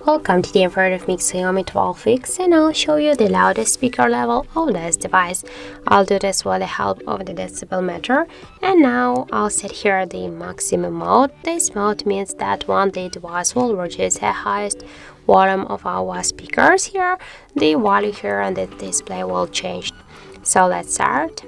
Welcome to the infrared of XIAOMI 12X, and I'll show you the loudest speaker level of this device. I'll do this with the help of the decibel meter, and now I'll set here the maximum mode. This mode means that when the device will reach the highest volume of our speakers here, the value here on the display will change. So let's start.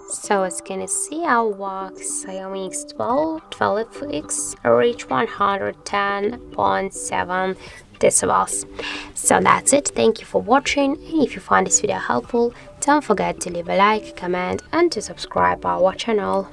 So as you can see, our XIAOMI 12X reached 110.7 decibels. So that's it. Thank you for watching, and if you find this video helpful, don't forget to leave a like, comment, and to subscribe our channel.